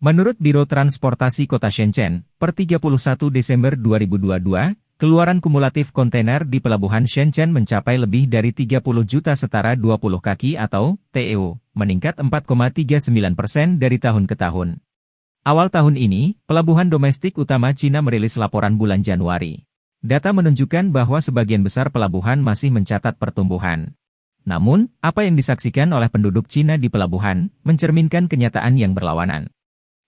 Menurut Biro Transportasi Kota Shenzhen, per 31 Desember 2022, keluaran kumulatif kontainer di Pelabuhan Shenzhen mencapai lebih dari 30 juta setara 20 kaki atau TEU, meningkat 4,39% dari tahun ke tahun. Awal tahun ini, pelabuhan domestik utama Cina merilis laporan bulan Januari. Data menunjukkan bahwa sebagian besar pelabuhan masih mencatat pertumbuhan. Namun, apa yang disaksikan oleh penduduk Cina di pelabuhan, mencerminkan kenyataan yang berlawanan.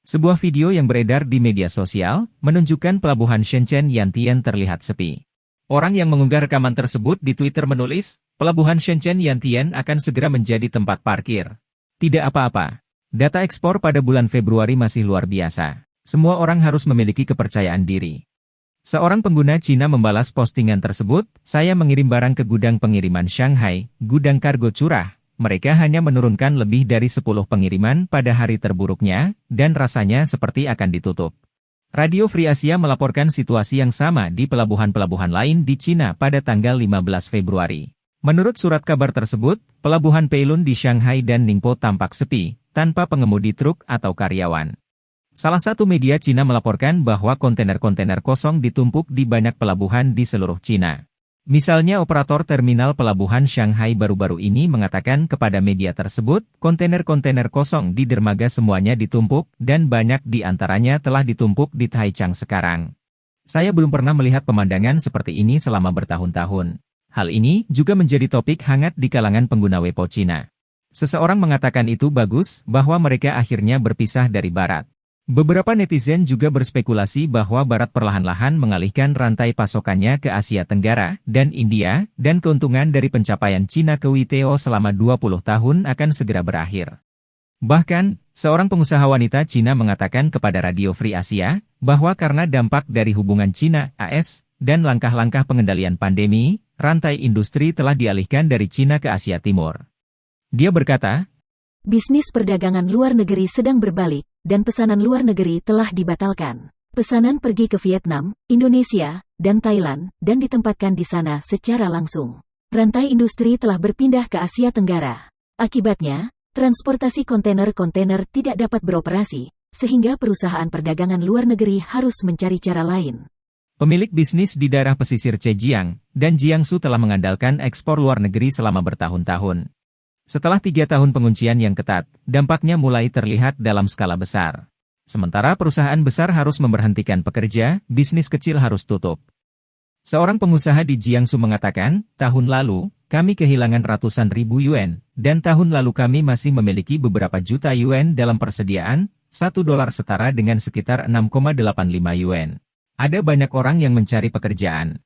Sebuah video yang beredar di media sosial, menunjukkan pelabuhan Shenzhen Yantian terlihat sepi. Orang yang mengunggah rekaman tersebut di Twitter menulis, pelabuhan Shenzhen Yantian akan segera menjadi tempat parkir. Tidak apa-apa. Data ekspor pada bulan Februari masih luar biasa. Semua orang harus memiliki kepercayaan diri. Seorang pengguna Cina membalas postingan tersebut, saya mengirim barang ke gudang pengiriman Shanghai, gudang kargo curah. Mereka hanya menurunkan lebih dari 10 pengiriman pada hari terburuknya, dan rasanya seperti akan ditutup. Radio Free Asia melaporkan situasi yang sama di pelabuhan-pelabuhan lain di Cina pada tanggal 15 Februari. Menurut surat kabar tersebut, pelabuhan Peilun di Shanghai dan Ningpo tampak sepi, tanpa pengemudi truk atau karyawan. Salah satu media Cina melaporkan bahwa kontainer-kontainer kosong ditumpuk di banyak pelabuhan di seluruh Cina. Misalnya operator terminal pelabuhan Shanghai baru-baru ini mengatakan kepada media tersebut, kontainer-kontainer kosong di dermaga semuanya ditumpuk, dan banyak di antaranya telah ditumpuk di Taichung sekarang. Saya belum pernah melihat pemandangan seperti ini selama bertahun-tahun. Hal ini juga menjadi topik hangat di kalangan pengguna Weibo Cina. Seseorang mengatakan itu bagus, bahwa mereka akhirnya berpisah dari Barat. Beberapa netizen juga berspekulasi bahwa Barat perlahan-lahan mengalihkan rantai pasokannya ke Asia Tenggara dan India, dan keuntungan dari pencapaian Cina ke WTO selama 20 tahun akan segera berakhir. Bahkan, seorang pengusaha wanita Cina mengatakan kepada Radio Free Asia, bahwa karena dampak dari hubungan Cina-AS, dan langkah-langkah pengendalian pandemi, rantai industri telah dialihkan dari Cina ke Asia Timur. Dia berkata, bisnis perdagangan luar negeri sedang berbalik, dan pesanan luar negeri telah dibatalkan. Pesanan pergi ke Vietnam, Indonesia, dan Thailand, dan ditempatkan di sana secara langsung. Rantai industri telah berpindah ke Asia Tenggara. Akibatnya, transportasi kontainer-kontainer tidak dapat beroperasi, sehingga perusahaan perdagangan luar negeri harus mencari cara lain. Pemilik bisnis di daerah pesisir Zhejiang dan Jiangsu telah mengandalkan ekspor luar negeri selama bertahun-tahun. Setelah 3 tahun penguncian yang ketat, dampaknya mulai terlihat dalam skala besar. Sementara perusahaan besar harus memberhentikan pekerja, bisnis kecil harus tutup. Seorang pengusaha di Jiangsu mengatakan, tahun lalu, kami kehilangan ratusan ribu yuan, dan tahun lalu kami masih memiliki beberapa juta yuan dalam persediaan, $1 setara dengan sekitar 6,85 yuan. Ada banyak orang yang mencari pekerjaan.